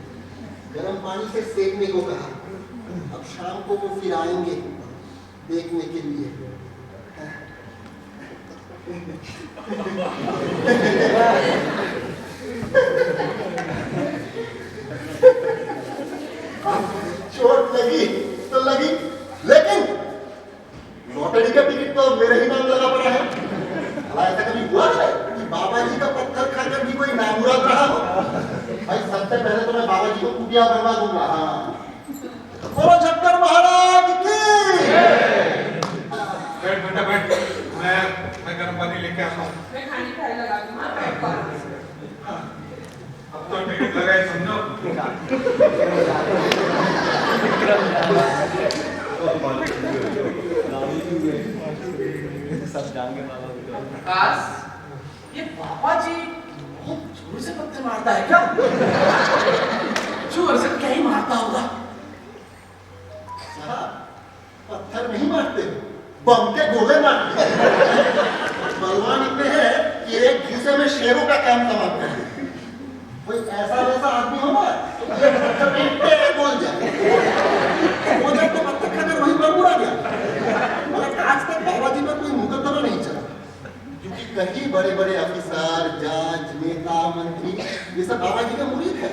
गर्म पानी से सेकने को कहा। अब शाम को वो फिर आएंगे देखने के लिए। चोट लगी तो लगी, लेकिन लॉटरी का टिकट तो मेरे ही नाम लगा पड़ा है। ऐसा कभी हुआ है कि बाबा जी का पत्थर खाकर भी कोई नामुराद रहा हो? भाई, सबसे पहले तो मैं बाबा जी को कुटिया बनवा दूंगा। हाँ, बोलो झक्कर महाराज की। बैठ बेटा बैठ, मैं गर्म पानी लेके आता हूँ। मैं खाने का लगा दूंगा। अब तो टिकट लगाए समझो। सब जाएंगे बाबा। आकाश, ये बाबा जी बहुत जोर से पत्थर मारता है क्या? जोर से क्या ही मारता होगा? पत्थर नहीं मारते, बम के गोले मारते। बलवान इतने हैं कि एक घूसे में शेरों का काम समाप्त है। कोई ऐसा वैसा आदमी हो ना तो ये पत्थर में बोल जाए। वो जब तो पत्थर खाकर वहीं पर बुरा गया। मगर आज तक बाबा जी पर कोई मुकदमा नहीं चला, क्योंकि कई बड़े बड़े अफसर, जज, नेता, मंत्री ये सब बाबा जी के मुरीद है।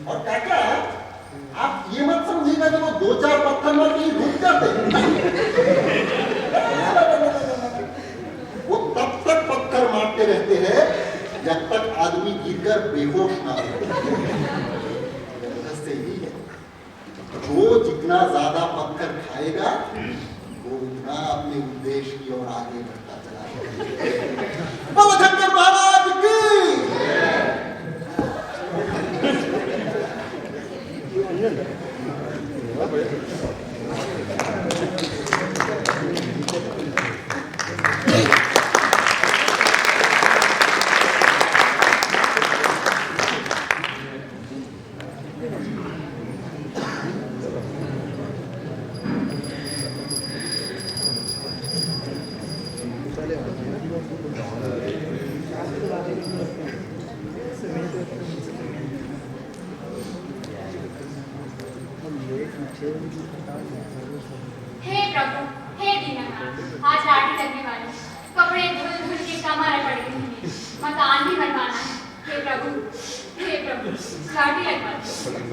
और काका, आप ये मत समझिएगा कि वो 2-4 पत्थर मार के ही रुक जाते। वो तब तक पत्थर मारते रहते हैं जब तक आदमी गिरकर बेहोश ना हो। से ही है, जो जितना ज्यादा पत्थर खाएगा वो उतना अपने उद्देश्य की ओर आगे बढ़ता चला जाएगा। बाबा शंकर महाराज की। हे प्रभु, हे दीननाथ, आज लाठी लगने वाली, कपड़े धुल धुल के कमर पड़ गई हैं, मकान भी बनवाना है। हे प्रभु, लाठी लगवा दो।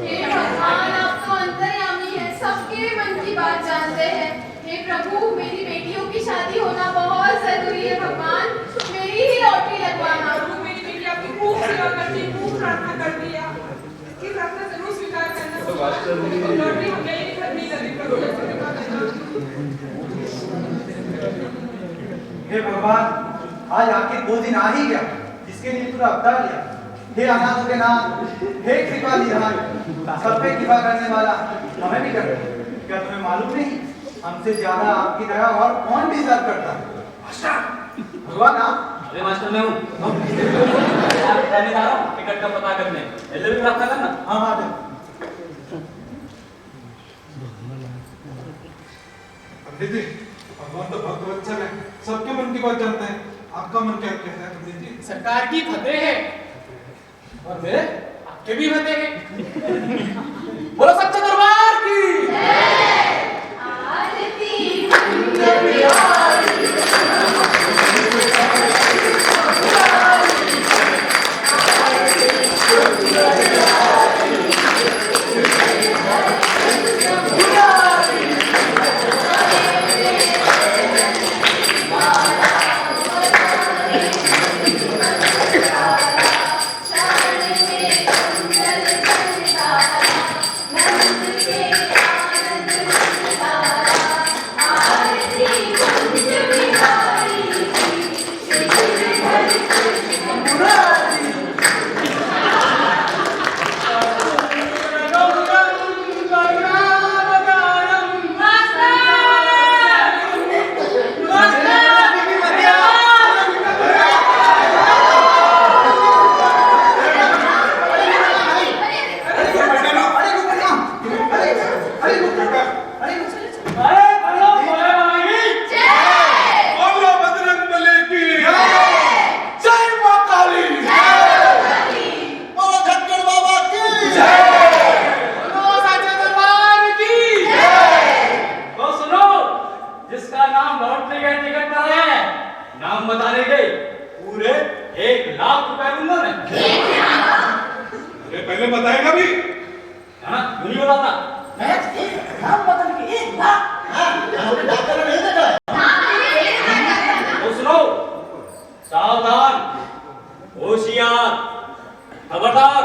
हे भगवान, आप तो अंतर्यामी हैं, सबके मन की बात जानते हैं। हे प्रभु, मेरी बेटियों की शादी होना बहुत जरूरी है। भगवान, मेरी ही लॉटरी लगवाना। प्रभु, मेरी बेटी आपकी खूब सेवा करती है, खूब प्रार्थना करती है। इसकी प्रार्थना जरूर स्वीकार करना। लॉटरी हमें ही खरीदनी लगी। प्रभु, हे भगवान, आज आखिर 2 दिन आ ही गया जिसके लिए तूने अवतार लिया। हे अनाथों के नाथ, हे कृपा निधान, सब पे कृपा करने वाला हमें भी कर। क्या तुम्हें मालूम नहीं हमसे ज्यादा आपकी दया और कौन डिजर्व करता है? मास्टर, भगवान आप। अरे मास्टर मैं हूँ। कहने जा रहा हूँ टिकट का पता करने। एल्ले भी प्राप्त करना। हाँ हाँ। पंडित जी, भगवान तो भक्त वत्सल है, सबके मन की बात जानते हैं। आपका मन क्या कहता है पंडित जी? सरकार की फतेह है और मेरे आपके भी फतेह है। बोलो सच्चे दरबार की आरती लाख रुपए दूंगा मैं। अरे पहले बताएगा भी। हाँ, क्यों नहीं बताता? महज एक नाम बदल के 1 लाख। हमने डॉक्टर ने नहीं देखा है। तो सुनो, सावधान, होशियार, खबरदार,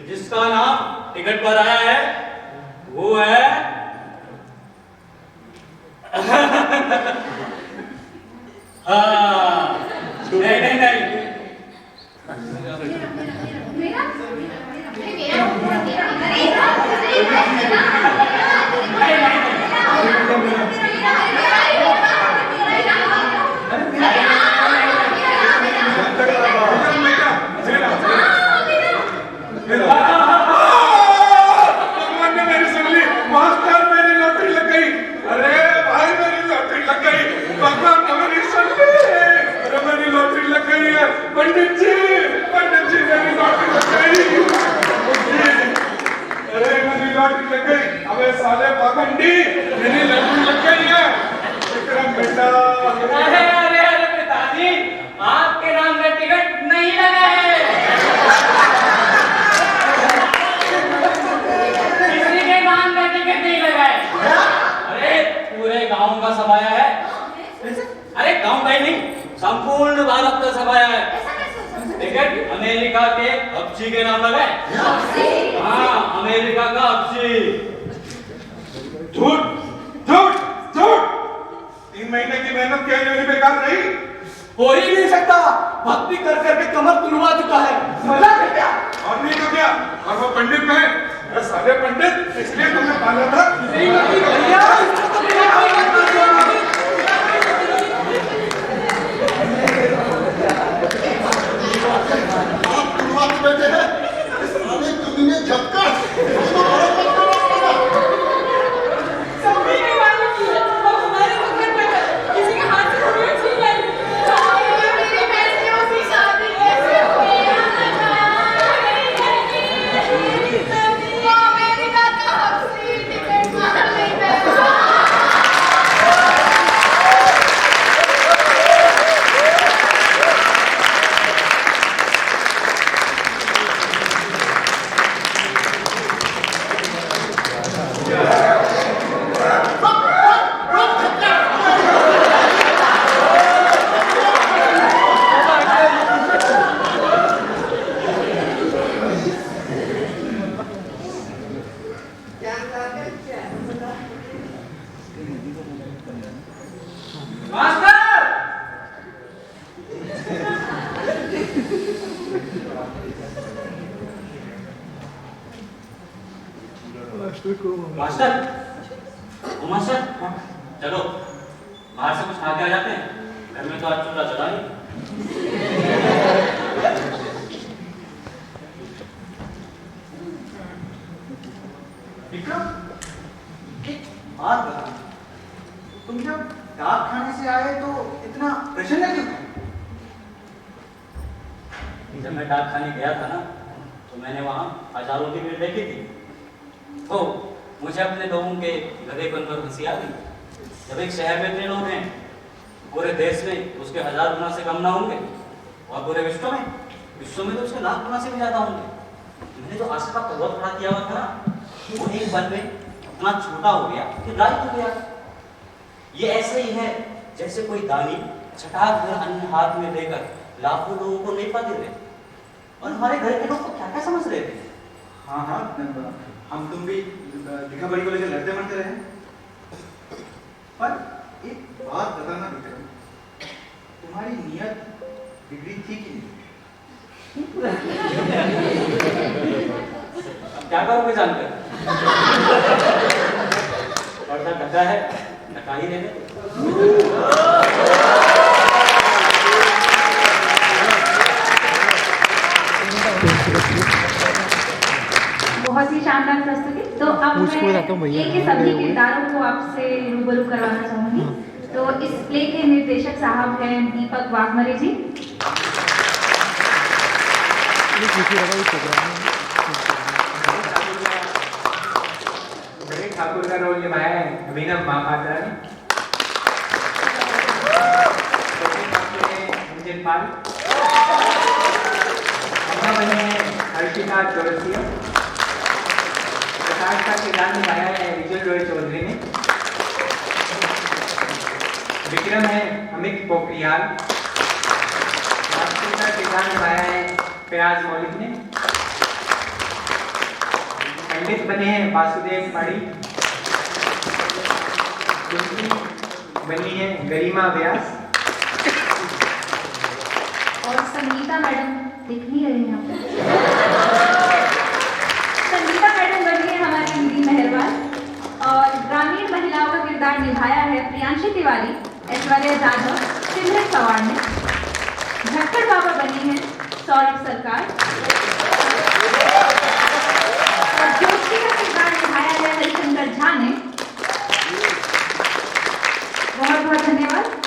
जिसका नाम टिकट पर आया है वो है हाँ, नहीं नहीं नहीं, मेरा भगवान ने मेरी सुन ली। मास्टर मेरी लॉटरी लग गई। अरे भाई मेरी लॉटरी लग गई। भगवान ने मेरी सुन ली। अरे मेरी लॉटरी लग गई है। पंडित जी मेरी लॉटरी लग गई। अरे मेरी लॉटरी लग गई। अबे साले पाखंडी, मेरी लॉटरी लग गई है। विक्रम बेटा, अरे अरे अरे पिताजी, आपके नाम में टिकट नहीं लगा है। किसी के नाम में टिकट नहीं लगा है। अरे पूरे गांव का सभाया है। अरे गांव का ही नहीं, संपूर्ण भारत का सभाया है। टिकट अमेरिका के हब्सी के नाम लगा है। हाँ, अमेरिका का हब्सी। झूठ झूठ झूठ। 3 महीने की मेहनत क्या यूं ही बेकार रही? हो ही नहीं सकता, भक्ति कर करके कमर तुलवा चुका है। मजा है क्या? और नहीं तो क्या? और वो पंडित में अरे साले पंडित, इसलिए तुमने पाला था। भैया, आप तुलवा के बैठे हैं। साले तुमने झपका। उसको बड़ा मत करो। सबने नहीं मालूम कि वो हमारे पकड़ में है। किसी के हाथ से हमें छीन ली। मेरी पैसों की शादी कैसे हुई? अमेरिका का हब्सी टिकट मार नहीं पैसा। मास्टर! मास्टर, ओ मास्टर, चलो बाहर से कुछ खा के आ जाते हैं। घर में तो आज चूल्हा चला नहीं। विक्रम, एक बात बता, तुम जब डाक खाने से आए तो इतना प्रसन्न क्यों थे? जब मैं डाक खाने गया था ना, तो मैंने वहां हजारों की भीड़ देखी थी। तो मुझे अपने लोगों के गधेपन पर हंसी आ गई। जब एक शहर में इतने लोग हैं, पूरे देश में उसके 1000 गुना से कम ना होंगे, और पूरे विश्व में तो उसके लाख गुना से भी ज्यादा होंगे। मैंने जो आशा का पर्वत खड़ा किया हुआ था ना, वो एक पल में इतना छोटा हो गया कि राज हो गया। ये ऐसे ही है जैसे कोई दानी छटाक भर अन्न हाथ में लेकर लाखों लोगों को नहीं पाते थे। और हमारे घर के लोग तो क्या क्या समझ रहे थे। हाँ हाँ, हम तुम भी लिखा पढ़ी को लेकर लड़ते मरते रहे। पर एक बात बताना विक्रम, तुम्हारी नियत बिगड़ी थी कि नहीं? अब क्या करोगे जानकर? पर्दा ढका है, ढका ही रहने दो। बहुत ही शानदार प्रस्तुति। तो अब मैं प्ले के सभी किरदारों को आपसे रूबरू करवाना चाहूंगी। तो इस प्ले के निर्देशक साहब हैं दीपक वाघमरे जी। बड़े ठाकुर का रोल निभाया है अभिनव महापात्रा ने। मुझे पाल प्रसाद चौरसिया। प्रसाद का किरदार निभाया है विजय रॉय चौधरी ने। विक्रम है अमित पोखरियाल। वास्तु का किरदार निभाया है प्रयाज मौलिक ने। पंडित बने हैं वासुदेव पाड़ी। दूसरी बनी है गरिमा व्यास। और संगीता मैडम दिख नहीं रही हैं आपको। संगीता मैडम बनी है हमारी हिंदी मेहरबान। और ग्रामीण महिलाओं का किरदार निभाया है प्रियांशी तिवारी, ऐश्वर्या जाधव, सिमरन पवार ने। झक्कड़ बाबा बनी है सौरभ सरकार। और जोशी का किरदार निभाया है हरिशंकर झा ने। बहुत बहुत धन्यवाद।